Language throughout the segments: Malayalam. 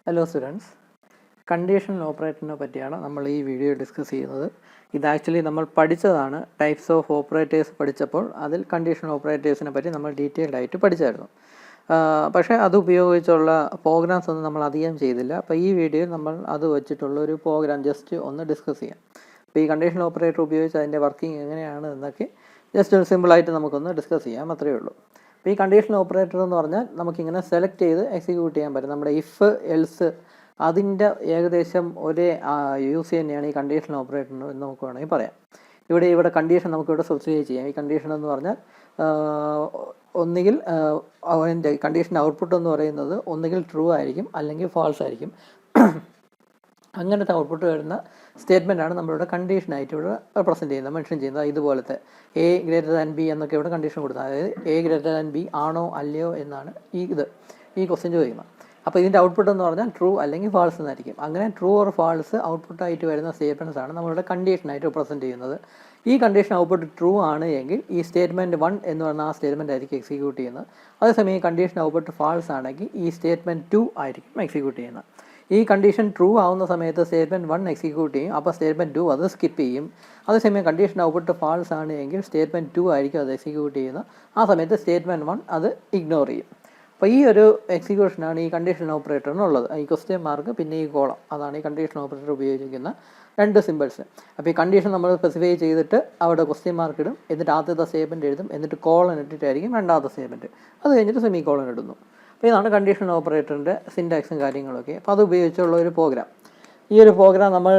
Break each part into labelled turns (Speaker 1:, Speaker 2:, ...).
Speaker 1: ഹലോ സ്റ്റുഡൻസ്, കണ്ടീഷണൽ ഓപ്പറേറ്ററിനെ പറ്റിയാണ് നമ്മൾ ഈ വീഡിയോ ഡിസ്കസ് ചെയ്യുന്നത്. ഇത് ആക്ച്വലി നമ്മൾ പഠിച്ചതാണ്. ടൈപ്സ് ഓഫ് ഓപ്പറേറ്റേഴ്സ് പഠിച്ചപ്പോൾ അതിൽ കണ്ടീഷണൽ ഓപ്പറേറ്റേഴ്സിനെ പറ്റി നമ്മൾ ഡീറ്റെയിൽഡ് ആയിട്ട് പഠിച്ചായിരുന്നു. പക്ഷേ അത് ഉപയോഗിച്ചുള്ള പ്രോഗ്രാംസ് ഒന്നും നമ്മൾ അധികം ചെയ്തില്ല. അപ്പോൾ ഈ വീഡിയോയിൽ നമ്മൾ അത് വെച്ചിട്ടുള്ള ഒരു പ്രോഗ്രാം ജസ്റ്റ് ഒന്ന് ഡിസ്കസ് ചെയ്യാം. അപ്പോൾ ഈ കണ്ടീഷണൽ ഓപ്പറേറ്റർ ഉപയോഗിച്ച് അതിൻ്റെ വർക്കിംഗ് എങ്ങനെയാണ് എന്നൊക്കെ ജസ്റ്റ് ഒരു സിമ്പിളായിട്ട് നമുക്കൊന്ന് ഡിസ്കസ് ചെയ്യാം, അത്രയേ ഉള്ളൂ. അപ്പോൾ ഈ കണ്ടീഷണൽ ഓപ്പറേറ്റർ എന്ന് പറഞ്ഞാൽ നമുക്കിങ്ങനെ സെലക്ട് ചെയ്ത് എക്സിക്യൂട്ട് ചെയ്യാൻ പറ്റും. നമ്മുടെ ഇഫ് എൽസ് അതിൻ്റെ ഏകദേശം ഒരേ യൂസ് തന്നെയാണ് ഈ കണ്ടീഷണൽ ഓപ്പറേറ്റർ എന്ന് നമുക്ക് വേണമെങ്കിൽ പറയാം. ഇവിടെ കണ്ടീഷൻ നമുക്കിവിടെ സ്പെസിഫൈ ചെയ്യാം. ഈ കണ്ടീഷൻ എന്ന് പറഞ്ഞാൽ ഒന്നുകിൽ അതിൻ്റെ കണ്ടീഷൻ ഔട്ട്പുട്ട് എന്ന് പറയുന്നത് ഒന്നുകിൽ ട്രൂ ആയിരിക്കും അല്ലെങ്കിൽ ഫാൾസ് ആയിരിക്കും. അങ്ങനത്തെ ഔട്ട്പുട്ട് വരുന്ന സ്റ്റേറ്റ്മെൻറ്റാണ് നമ്മളിവിടെ കണ്ടീഷനായിട്ട് ഇവിടെ റെപ്രസെൻറ്റ് ചെയ്യുന്നത്, മെൻഷൻ ചെയ്യുന്നത്. ഇതുപോലത്തെ എ ഗ്രേറ്റർ ദാൻ ബി എന്നൊക്കെ ഇവിടെ കണ്ടീഷൻ കൊടുക്കുന്നത്. അതായത് എ ഗ്രേറ്റർ ദാൻ ബി ആണോ അല്ലയോ എന്നാണ് ഈ ക്വസ്റ്റ്യൻ ചോദിക്കുന്നത്. അപ്പോൾ ഇതിൻ്റെ ഔട്ട്പുട്ട് എന്ന് പറഞ്ഞാൽ ട്രൂ അല്ലെങ്കിൽ ഫാൾസ് എന്നായിരിക്കും. അങ്ങനെ ട്രൂ ഓർ ഫാൾസ് ഔട്ട്പുട്ടായിട്ട് വരുന്ന സ്റ്റേറ്റ്മെൻറ്റ്സ് ആണ് നമ്മളിവിടെ കണ്ടീഷനായിട്ട് റെപ്രസെൻറ്റ് ചെയ്യുന്നത്. ഈ കണ്ടീഷൻ ഔട്ട്പുട്ട് ട്രൂ ആണ് എങ്കിൽ ഈ സ്റ്റേറ്റ്മെൻറ്റ് 1 എന്ന് പറഞ്ഞാൽ ആ സ്റ്റേറ്റ്മെൻറ്റ് ആയിരിക്കും എക്സിക്യൂട്ട് ചെയ്യുന്നത്. അതേസമയം ഈ കണ്ടീഷൻ ഔട്ട്പുട്ട് ഫാൾസ് ആണെങ്കിൽ ഈ സ്റ്റേറ്റ്മെൻറ്റ് 2 ആയിരിക്കും എക്സിക്യൂട്ട് ചെയ്യുന്നത്. ഈ കണ്ടീഷൻ ട്രൂ ആവുന്ന സമയത്ത് സ്റ്റേറ്റ്മെൻറ്റ് 1 എക്സിക്യൂട്ട് ചെയ്യും. അപ്പോൾ സ്റ്റേറ്റ്മെൻറ്റ് 2 അത് സ്കിപ്പ് ചെയ്യും. അതേസമയം കണ്ടീഷൻ ഔട്ട്പുട്ട് ഫാൾസ് ആണ് എങ്കിൽ സ്റ്റേറ്റ്മെൻറ്റ് 2 ആയിരിക്കും അത് എക്സിക്യൂട്ട് ചെയ്യുന്നത്. ആ സമയത്ത് സ്റ്റേറ്റ്മെൻറ്റ് 1 അത് ഇഗ്നോർ ചെയ്യും. അപ്പോൾ ഈ ഒരു എക്സിക്യൂഷനാണ് ഈ കണ്ടീഷൻ ഓപ്പറേറ്ററിനുള്ളത്. ഈ ക്വസ്റ്റ്യൻ മാർക്ക് പിന്നെ ഈ കോളം, അതാണ് ഈ കണ്ടീഷൻ ഓപ്പറേറ്റർ ഉപയോഗിക്കുന്ന രണ്ട് സിമ്പിൾസ്. അപ്പോൾ ഈ കണ്ടീഷൻ നമ്മൾ സ്പെസിഫൈ ചെയ്തിട്ട് അവിടെ ക്വസ്റ്റ്യൻ മാർക്ക് ഇടും, എന്നിട്ട് ആദ്യത്തെ സ്റ്റേറ്റ്മെൻറ്റ് എഴുതും, എന്നിട്ട് കോളൻ ഇട്ടിട്ടായിരിക്കും രണ്ടാമത്തെ സ്റ്റേറ്റ്മെൻറ്റ്, അത് കഴിഞ്ഞിട്ട് സെമി കോളൻ ഇടുന്നു. അപ്പോൾ ഇതാണ് കണ്ടീഷൻ ഓപ്പറേറ്ററിൻ്റെ സിൻടാക്സും കാര്യങ്ങളൊക്കെ. അപ്പോൾ അത് ഉപയോഗിച്ചുള്ള ഒരു പ്രോഗ്രാം. ഈ ഒരു പ്രോഗ്രാം നമ്മൾ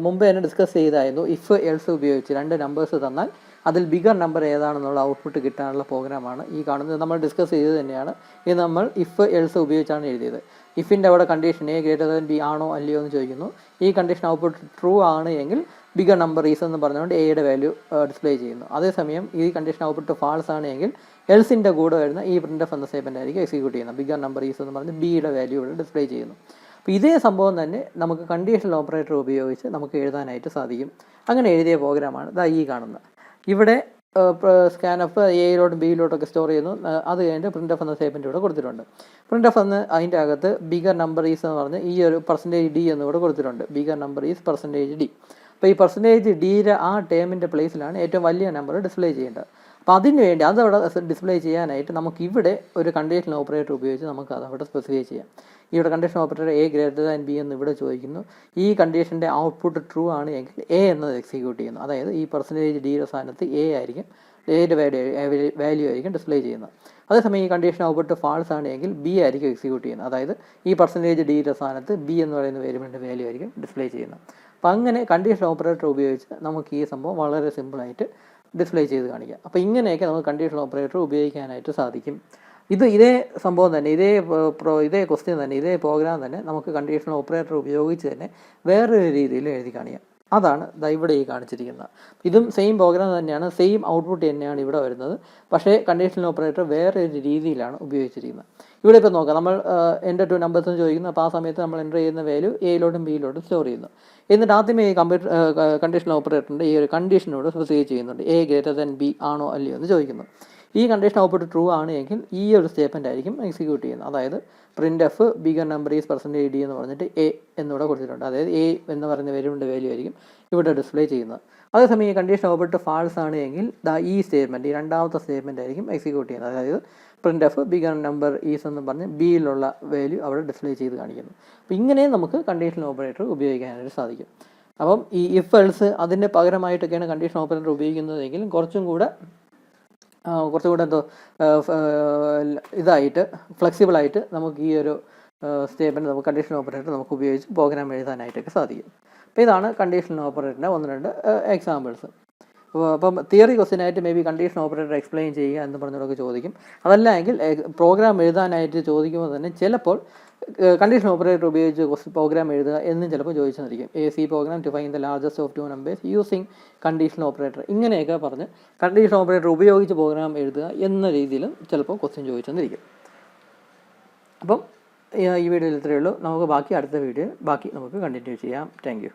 Speaker 1: മുമ്പ് തന്നെ ഡിസ്കസ് ചെയ്തായിരുന്നു. ഇഫ് എൽസ് ഉപയോഗിച്ച് രണ്ട് നമ്പേഴ്സ് തന്നാൽ അതിൽ ബിഗർ നമ്പർ ഏതാണെന്നുള്ള ഔട്ട്പുട്ട് കിട്ടാനുള്ള പ്രോഗ്രാമാണ് ഈ കാണുന്നത്. നമ്മൾ ഡിസ്കസ് ചെയ്തത് തന്നെയാണ്. ഇത് നമ്മൾ ഇഫ് എൽസ് ഉപയോഗിച്ചാണ് എഴുതിയത്. ഇഫിൻ്റെ അവിടെ condition A greater than B ആണോ അല്ലയോ എന്ന് ചോദിക്കുന്നു. ഈ കണ്ടീഷൻ ഔട്ട്പുട്ട് ട്രൂ ആണ് എങ്കിൽ ബിഗർ നമ്പർ ഈസ് എന്ന് പറഞ്ഞുകൊണ്ട് എയുടെ വാല്യൂ ഡിസ്പ്ലേ ചെയ്യുന്നു. അതേസമയം ഈ കണ്ടീഷൻ ഔട്ട്പുട്ട് ഫാൾസ് ആണ് എങ്കിൽ എൽസിൻ്റെ കൂടെ വരുന്ന ഈ പ്രിൻ്റ് എന്ന സ്റ്റേറ്റ്മെൻ്റ് ആയിരിക്കും എക്സിക്യൂട്ട് ചെയ്യുന്നത്. ബിഗർ നമ്പർ ഈസ് എന്ന് പറഞ്ഞ് ബിയുടെ വാല്യൂ ഇവിടെ ഡിസ്പ്ലേ ചെയ്യുന്നു. അപ്പോൾ ഇതേ സംഭവം തന്നെ നമുക്ക് കണ്ടീഷണൽ ഓപ്പറേറ്റർ ഉപയോഗിച്ച് നമുക്ക് എഴുതാനായിട്ട് സാധിക്കും. അങ്ങനെ എഴുതിയ പ്രോഗ്രാമാണ് ഈ കാണുന്നത്. ഇവിടെ സ്കാൻഎഫ് എയിലോട്ടും ബിയിലോട്ടൊക്കെ സ്റ്റോർ ചെയ്യുന്നു. അത് കഴിഞ്ഞിട്ട് പ്രിൻ്റ് എഫ് എന്ന സ്റ്റേറ്റ്മെൻറ്റ് ഇവിടെ കൊടുത്തിട്ടുണ്ട്. പ്രിൻ്റ് എഫ് എന്ന് അതിൻ്റെ അകത്ത് ബിഗർ നമ്പർ ഈസ് എന്ന് പറഞ്ഞ് ഈ ഒരു %d എന്ന് ഇവിടെ കൊടുത്തിട്ടുണ്ട്. Bigger number is %d. അപ്പോൾ ഈ %dയുടെ ആ ടേമിൻ്റെ പ്ലേസിലാണ് ഏറ്റവും വലിയ നമ്പർ ഡിസ്പ്ലേ ചെയ്യേണ്ടത്. അപ്പോൾ അതിന് വേണ്ടി അതവിടെ ഡിസ്പ്ലേ ചെയ്യാനായിട്ട് നമുക്ക് ഇവിടെ ഒരു കണ്ടീഷൻ ഓപ്പറേറ്റർ ഉപയോഗിച്ച് നമുക്ക് അതവിടെ സ്പെസിഫൈ ചെയ്യാം. ഇവിടെ condition operator A greater than B എന്ന് ഇവിടെ ചോദിക്കുന്നു. ഈ കണ്ടീഷൻ്റെ ഔട്ട്പുട്ട് ട്രൂ ആണ് എങ്കിൽ എ എന്നത് എക്സിക്യൂട്ട് ചെയ്യുന്നു. അതായത് ഈ %dയുടെ സ്ഥാനത്ത് എ ആയിരിക്കും, എയുടെ വാല്യൂ ആയിരിക്കും ഡിസ്പ്ലേ ചെയ്യുന്നത്. അതേസമയം ഈ കണ്ടീഷൻ ഔട്ട്പുട്ട് ഫാൾസ് ആണ് എങ്കിൽ ബി ആയിരിക്കും എക്സിക്യൂട്ട് ചെയ്യുന്നത്. അതായത് ഈ %dയുടെ സ്ഥാനത്ത് ബി എന്ന് പറയുന്ന വേരിയബിളിൻ്റെ വാല്യൂ ആയിരിക്കും ഡിസ്പ്ലേ ചെയ്യുന്നത്. അപ്പോൾ അങ്ങനെ കണ്ടീഷൻ ഓപ്പറേറ്റർ ഉപയോഗിച്ച് നമുക്ക് ഈ സംഭവം വളരെ സിമ്പിളായിട്ട് ഡിസ്പ്ലേ ചെയ്ത് കാണിക്കാം. അപ്പോൾ ഇങ്ങനെയൊക്കെ നമുക്ക് കണ്ടീഷണൽ ഓപ്പറേറ്റർ ഉപയോഗിക്കാനായിട്ട് സാധിക്കും. ഇതേ സംഭവം തന്നെ, ഇതേ ക്വസ്റ്റ്യൻ തന്നെ, ഇതേ പ്രോഗ്രാം തന്നെ നമുക്ക് കണ്ടീഷണൽ ഓപ്പറേറ്റർ ഉപയോഗിച്ച് തന്നെ വേറൊരു രീതിയിൽ എഴുതി കാണിക്കാം. അതാണ് ഇവിടെ ഈ കാണിച്ചിരിക്കുന്നത്. ഇതും സെയിം പ്രോഗ്രാം തന്നെയാണ്, സെയിം ഔട്ട്പുട്ട് തന്നെയാണ് ഇവിടെ വരുന്നത്. പക്ഷേ കണ്ടീഷണൽ ഓപ്പറേറ്റർ വേറെ ഒരു രീതിയിലാണ് ഉപയോഗിച്ചിരിക്കുന്നത്. ഇവിടെ ഇപ്പോൾ നോക്കാം, നമ്മൾ എൻ്റെ 2 നമ്പേഴ്സ് ചോദിക്കുന്നു. അപ്പോൾ ആ സമയത്ത് നമ്മൾ എൻ്റർ ചെയ്യുന്ന വാല്യൂ എയിലോട്ടും ബിയിലോട്ടും സ്റ്റോർ ചെയ്യുന്നു. എന്നിട്ട് ആദ്യമേ ഈ കണ്ടീഷണൽ ഓപ്പറേറ്ററിൻ്റെ ഈ ഒരു കണ്ടീഷനോട് സ്പെസിഫൈ ചെയ്യുന്നുണ്ട്. എ ഗ്രേറ്റർ ദാൻ ബി ആണോ അല്ലയോ എന്ന് ചോദിക്കുന്നു. ഈ കണ്ടീഷൻ ഔട്ട്പുട്ട് ട്രൂ ആണ് എങ്കിൽ ഈ ഒരു സ്റ്റേറ്റ്മെൻ്റ് ആയിരിക്കും എക്സിക്യൂട്ട് ചെയ്യുന്നത്. അതായത് print F bigger number is %d എന്ന് പറഞ്ഞിട്ട് എ എന്നിവിടെ കൊടുത്തിട്ടുണ്ട്. അതായത് എ എന്ന് പറയുന്ന വേരിയബിളിൻ്റെ വാല്യൂ ആയിരിക്കും ഇവിടെ ഡിസ്പ്ലേ ചെയ്യുന്നത്. അതേസമയം ഈ കണ്ടീഷൻ ഔട്ട്പുട്ട് ഫാൾസ് ആണ് എങ്കിൽ ഈ സ്റ്റേറ്റ്മെൻറ്റ്, ഈ രണ്ടാമത്തെ സ്റ്റേറ്റ്മെൻറ്റ് ആയിരിക്കും എക്സിക്യൂട്ട് ചെയ്യുന്നത്. അതായത് print F bigger number is എന്ന് പറഞ്ഞ് ബിയിലുള്ള വാല്യൂ അവിടെ ഡിസ്പ്ലേ ചെയ്ത് കാണിക്കുന്നു. അപ്പോൾ ഇങ്ങനെ നമുക്ക് കണ്ടീഷണൽ ഓപ്പറേറ്റർ ഉപയോഗിക്കാനായിട്ട് സാധിക്കും. അപ്പം ഈ ഇഫ് എൽസ് അതിൻ്റെ പകരമായിട്ടൊക്കെയാണ് കണ്ടീഷൻ ഓപ്പറേറ്റർ ഉപയോഗിക്കുന്നതെങ്കിലും കുറച്ചും കൂടെ ഇതായിട്ട് ഫ്ലെക്സിബിളായിട്ട് നമുക്ക് ഈ ഒരു സ്റ്റേറ്റ്മെൻറ്റ് നമുക്ക് കണ്ടീഷൻ ഓപ്പറേറ്റർ നമുക്ക് ഉപയോഗിച്ച് പ്രോഗ്രാം എഴുതാനായിട്ടൊക്കെ സാധിക്കും. അപ്പോൾ ഇതാണ് കണ്ടീഷൻ ഓപ്പറേറ്ററിൻ്റെ 1-2 എക്സാമ്പിൾസ്. അപ്പം തിയറി ക്വസ്റ്റ്യനായിട്ട് may be condition operator explain ചെയ്യുക എന്ന് പറഞ്ഞതൊക്കെ ചോദിക്കും. അതല്ല എങ്കിൽ പ്രോഗ്രാം എഴുതാനായിട്ട് ചോദിക്കുമ്പോൾ തന്നെ ചിലപ്പോൾ കണ്ടീഷൻ ഓപ്പറേറ്റർ ഉപയോഗിച്ച് പ്രോഗ്രാം എഴുതുക എന്നും ചിലപ്പോൾ ചോദിച്ചെന്നിരിക്കും. C program to find the largest of 2 numbers using condition operator, ഇങ്ങനെയൊക്കെ പറഞ്ഞ് കണ്ടീഷൻ ഓപ്പറേറ്റർ ഉപയോഗിച്ച് പ്രോഗ്രാം എഴുതുക എന്ന രീതിയിലും ചിലപ്പോൾ ക്വസ്റ്റ്യൻ ചോദിച്ചെന്നിരിക്കും. അപ്പം ഈ വീഡിയോയിൽ ഇത്രയേ ഉള്ളൂ. നമുക്ക് ബാക്കി അടുത്ത വീഡിയോ നമുക്ക് കണ്ടിന്യൂ ചെയ്യാം. Thank you.